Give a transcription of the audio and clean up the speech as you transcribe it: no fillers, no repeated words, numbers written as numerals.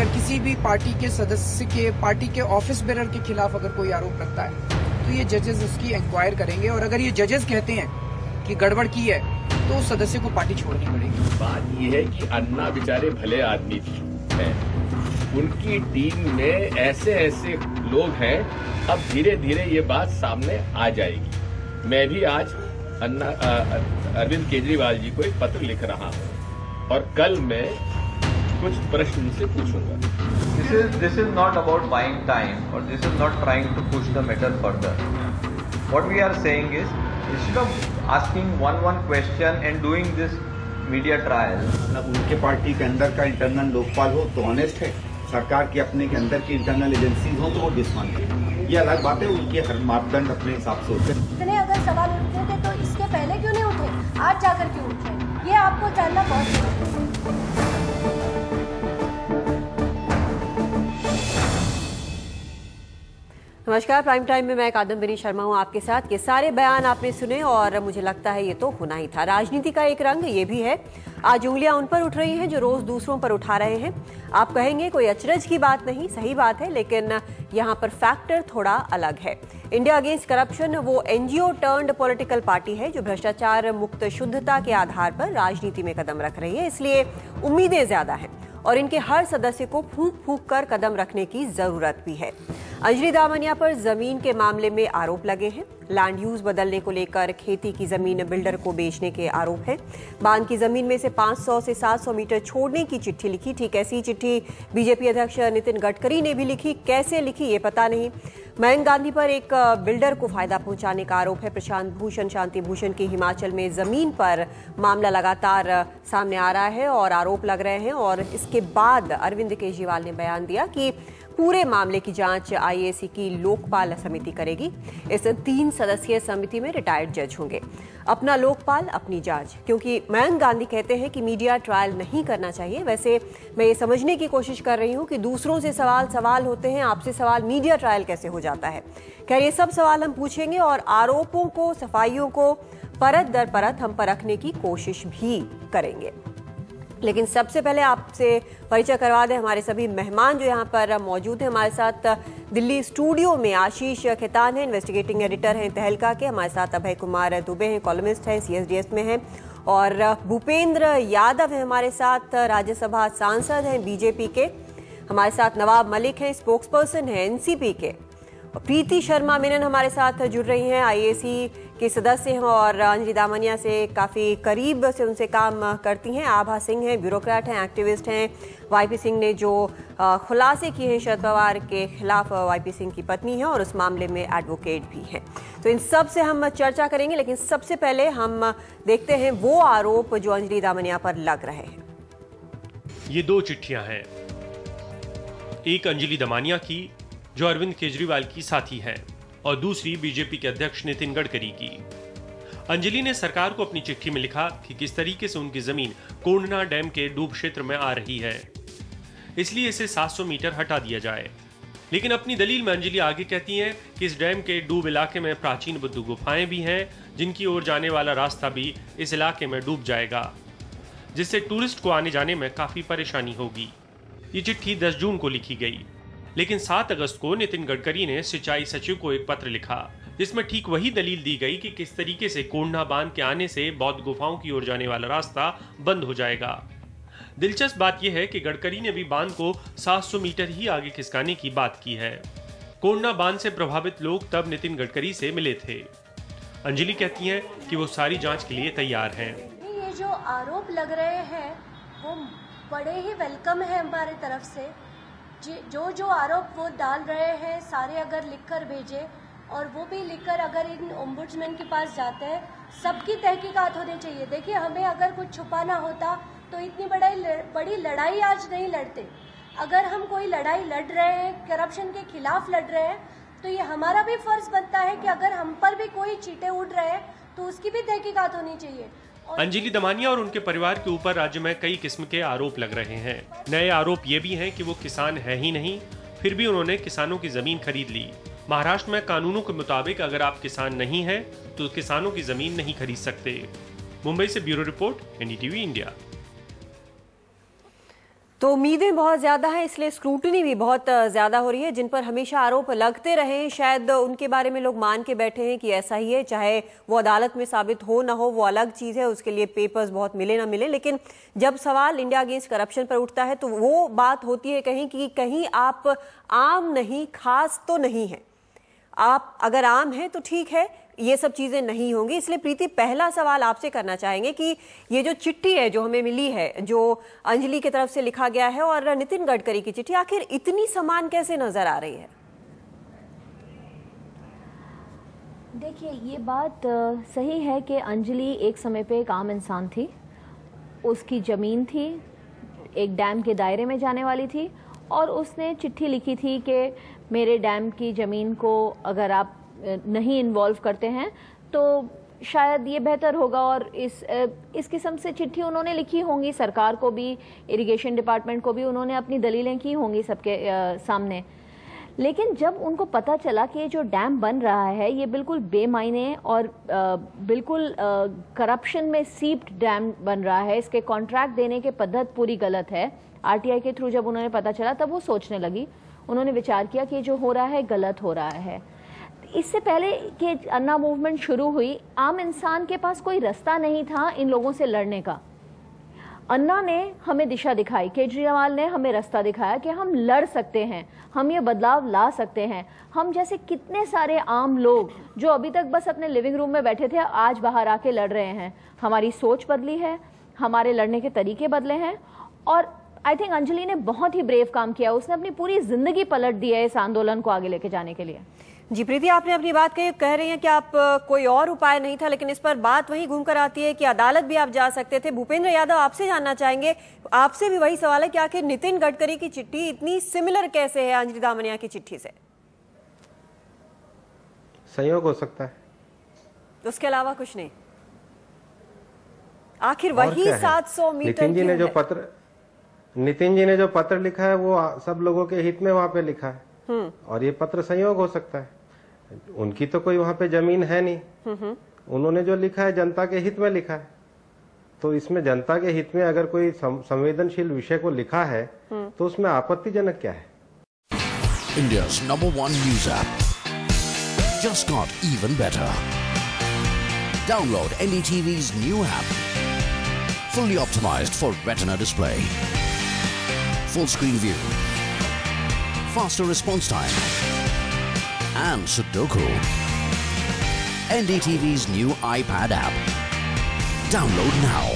अगर किसी भी पार्टी के सदस्य के, पार्टी के ऑफिस बेरर के खिलाफ अगर कोई आरोप लगता है तो ये जजेस उसकी इंक्वायर करेंगे, और अगर ये जजेस कहते हैं कि गड़बड़ की है तो उस सदस्य को पार्टी छोड़नी पड़ेगी। बात ये है कि अन्ना बेचारे भले आदमी हैं, उनकी टीम में ऐसे ऐसे लोग हैं, अब धीरे धीरे ये बात सामने आ जाएगी। मैं भी आज अरविंद केजरीवाल जी को एक पत्र लिख रहा हूँ और कल मैं कुछ प्रश्न उनसे पूछूंगा। This is not about buying time, or this is not trying to push the matter further. What we are saying is, instead of asking one question and doing this media trial, उनके party के अंदर का internal Lokpal हो तो honest है, सरकार के अपने के अंदर की इंटरनल एजेंसी हो तो वो डिसमांटेड है। ये अलग बात है, उनके हर मापदंड अपने हिसाब से होते हैं। इतने अगर सवाल उठते थे तो इसके पहले क्यों नहीं उठे, आज जाकर क्यों उठ रहे, ये आपको जानना बहुत जरूरी है। नमस्कार, प्राइम टाइम में मैं कादम्बिनी शर्मा हूं आपके साथ। ये सारे बयान आपने सुने और मुझे लगता है ये तो होना ही था। राजनीति का एक रंग ये भी है, आज उंगलियां उन पर उठ रही हैं जो रोज दूसरों पर उठा रहे हैं। आप कहेंगे कोई अचरज की बात नहीं, सही बात है, लेकिन यहाँ पर फैक्टर थोड़ा अलग है। इंडिया अगेंस्ट करप्शन वो एनजीओ टर्न्ड पॉलिटिकल पार्टी है जो भ्रष्टाचार मुक्त शुद्धता के आधार पर राजनीति में कदम रख रही है, इसलिए उम्मीदें ज्यादा हैं और इनके हर सदस्य को फूंक फूंक कर कदम रखने की जरूरत भी है। अंजलि दामनिया पर जमीन के मामले में आरोप लगे हैं। लैंड यूज बदलने को लेकर खेती की जमीन बिल्डर को बेचने के आरोप हैं। बांध की जमीन में से 500 से 700 मीटर छोड़ने की चिट्ठी लिखी। ठीक ऐसी चिट्ठी बीजेपी अध्यक्ष नितिन गडकरी ने भी लिखी, कैसे लिखी ये पता नहीं। मयंक गांधी पर एक बिल्डर को फायदा पहुंचाने का आरोप है। प्रशांत भूषण, शांति भूषण की हिमाचल में जमीन पर मामला लगातार सामने आ रहा है और आरोप लग रहे हैं, और इसके बाद अरविंद केजरीवाल ने बयान दिया कि पूरे मामले की जांच आईएसी की लोकपाल समिति करेगी। इस 3 सदस्यीय समिति में रिटायर्ड जज होंगे। अपना लोकपाल अपनी जांच, क्योंकि मयंक गांधी कहते हैं कि मीडिया ट्रायल नहीं करना चाहिए। वैसे मैं ये समझने की कोशिश कर रही हूँ कि दूसरों से सवाल होते हैं, आपसे सवाल, मीडिया ट्रायल कैसे हो जाता है। खैर, ये सब सवाल हम पूछेंगे और आरोपों को, सफाइयों को परत दर परत हम परखने की कोशिश भी करेंगे। लेकिन सबसे पहले आपसे परिचय करवा दें हमारे सभी मेहमान जो यहाँ पर मौजूद हैं। हमारे साथ दिल्ली स्टूडियो में आशीष खेतान हैं, इन्वेस्टिगेटिंग एडिटर हैं तहलका के। हमारे साथ अभय कुमार दुबे हैं, कॉलमिस्ट हैं, सीएसडीएस में हैं, और भूपेंद्र यादव हैं हमारे साथ, राज्यसभा सांसद हैं बीजेपी के। हमारे साथ नवाब मलिक हैं, स्पोक्सपर्सन हैं एनसीपी के। प्रीति शर्मा मेनन हमारे साथ जुड़ रही हैं, आईएसी के सदस्य हैं और अंजलि दामनिया से काफ़ी करीब से उनसे काम करती हैं। आभा सिंह हैं, ब्यूरोक्रेट हैं, एक्टिविस्ट हैं। वाईपी सिंह ने जो खुलासे किए हैं शरद पवार के खिलाफ, वाईपी सिंह की पत्नी है और उस मामले में एडवोकेट भी हैं। तो इन सब से हम चर्चा करेंगे, लेकिन सबसे पहले हम देखते हैं वो आरोप जो अंजलि दामनिया पर लग रहे हैं। ये 2 चिट्ठियां हैं, एक अंजलि दामनिया की जो अरविंद केजरीवाल की साथी है और दूसरी बीजेपी के अध्यक्ष नितिन गडकरी की। अंजलि ने सरकार को अपनी चिट्ठी में लिखा कि किस तरीके से उनकी जमीन कोंडना डैम के डूब क्षेत्र में आ रही है, इसलिए इसे 700 मीटर हटा दिया जाए। लेकिन अपनी दलील में अंजलि आगे कहती हैं कि इस डैम के डूब इलाके में प्राचीन बुद्ध गुफाएं भी हैं, जिनकी ओर जाने वाला रास्ता भी इस इलाके में डूब जाएगा, जिससे टूरिस्ट को आने जाने में काफी परेशानी होगी। ये चिट्ठी 10 जून को लिखी गई, लेकिन 7 अगस्त को नितिन गडकरी ने सिंचाई सचिव को एक पत्र लिखा, जिसमें ठीक वही दलील दी गई कि किस तरीके से कोंडना बांध के आने से बौद्ध गुफाओं की ओर जाने वाला रास्ता बंद हो जाएगा। दिलचस्प बात यह है कि गडकरी ने भी बांध को 700 मीटर ही आगे खिसकाने की बात की है। कोंडना बांध से प्रभावित लोग तब नितिन गडकरी से मिले थे। अंजलि कहती हैं कि वो सारी जांच के लिए तैयार हैं। ये जो आरोप लग रहे हैं वो बड़े ही वेलकम है हमारे तरफ से। जो आरोप वो डाल रहे हैं सारे अगर लिखकर भेजे, और वो भी लिखकर अगर इन ओम्बुड्समैन के पास जाते हैं, सबकी तहकीकात होनी चाहिए। देखिए, हमें अगर कुछ छुपाना होता तो इतनी बड़ी लड़ाई आज नहीं लड़ते। अगर हम कोई लड़ाई लड़ रहे हैं, करप्शन के खिलाफ लड़ रहे हैं, तो ये हमारा भी फर्ज बनता है कि अगर हम पर भी कोई चीटे उड़ रहे हैं तो उसकी भी तहकीकात होनी चाहिए। अंजलि दामनिया और उनके परिवार के ऊपर राज्य में कई किस्म के आरोप लग रहे हैं। नए आरोप ये भी हैं कि वो किसान है ही नहीं, फिर भी उन्होंने किसानों की जमीन खरीद ली। महाराष्ट्र में कानूनों के मुताबिक अगर आप किसान नहीं हैं तो किसानों की जमीन नहीं खरीद सकते। मुंबई से ब्यूरो रिपोर्ट, एनडीटीवी इंडिया। तो उम्मीदें बहुत ज्यादा हैं, इसलिए स्क्रूटनी भी बहुत ज्यादा हो रही है। जिन पर हमेशा आरोप लगते रहे शायद उनके बारे में लोग मान के बैठे हैं कि ऐसा ही है, चाहे वो अदालत में साबित हो ना हो वो अलग चीज है, उसके लिए पेपर्स बहुत मिले ना मिले। लेकिन जब सवाल इंडिया अगेंस्ट करप्शन पर उठता है तो वो बात होती है कहीं कि कहीं आप आम नहीं, खास तो नहीं है। आप अगर आम हैं तो ठीक है, ये सब चीजें नहीं होंगी। इसलिए प्रीति, पहला सवाल आपसे करना चाहेंगे कि ये जो चिट्ठी है जो हमें मिली है, जो अंजलि की तरफ से लिखा गया है और नितिन गडकरी की चिट्ठी, आखिर इतनी समान कैसे नजर आ रही है? देखिए, ये बात सही है कि अंजलि एक समय पे एक आम इंसान थी। उसकी ज़मीन थी, एक डैम के दायरे में जाने वाली थी और उसने चिट्ठी लिखी थी कि मेरे डैम की ज़मीन को अगर आप नहीं इन्वॉल्व करते हैं तो शायद ये बेहतर होगा। और इस किस्म से चिट्ठी उन्होंने लिखी होंगी सरकार को भी, इरिगेशन डिपार्टमेंट को भी, उन्होंने अपनी दलीलें की होंगी सबके सामने। लेकिन जब उनको पता चला कि ये जो डैम बन रहा है ये बिल्कुल बेमायने और बिल्कुल करप्शन में सीप्ड डैम बन रहा है, इसके कॉन्ट्रैक्ट देने के पद्धत पूरी गलत है, आरटीआई के थ्रू जब उन्होंने पता चला तब वो सोचने लगी, उन्होंने विचार किया कि जो हो रहा है गलत हो रहा है। इससे पहले कि अन्ना मूवमेंट शुरू हुई, आम इंसान के पास कोई रास्ता नहीं था इन लोगों से लड़ने का। अन्ना ने हमें दिशा दिखाई, केजरीवाल ने हमें रास्ता दिखाया कि हम लड़ सकते हैं, हम ये बदलाव ला सकते हैं। हम जैसे कितने सारे आम लोग जो अभी तक बस अपने लिविंग रूम में बैठे थे, आज बाहर आके लड़ रहे हैं। हमारी सोच बदली है, हमारे लड़ने के तरीके बदले हैं और आई थिंक अंजलि ने बहुत ही ब्रेव काम किया। उसने अपनी पूरी जिंदगी पलट दी है इस आंदोलन को आगे लेके जाने के लिए। जी प्रीति, आपने अपनी बात कह रही हैं कि आप कोई और उपाय नहीं था, लेकिन इस पर बात वहीं घूमकर आती है कि अदालत भी आप जा सकते थे। भूपेंद्र यादव, आपसे जानना चाहेंगे, आपसे भी वही सवाल है कि आखिर नितिन गडकरी की चिट्ठी इतनी सिमिलर कैसे है अंजलि दामनिया की चिट्ठी से? संयोग हो सकता है, उसके अलावा कुछ नहीं। आखिर वही 700 मीटर नितिन जी ने जो पत्र लिखा है वो सब लोगों के हित में वहां पे लिखा है और ये पत्र संयोग हो सकता है। उनकी तो कोई वहां पे जमीन है नहीं, उन्होंने जो लिखा है जनता के हित में लिखा है। तो इसमें जनता के हित में अगर कोई संवेदनशील विषय को लिखा है तो उसमें आपत्तिजनक क्या है? India's #1 news app just got even better. Download NDTV's new app, fully optimized for Retina display, full screen view, faster response time, and Sudoku. NDTV's new iPad app. Download now.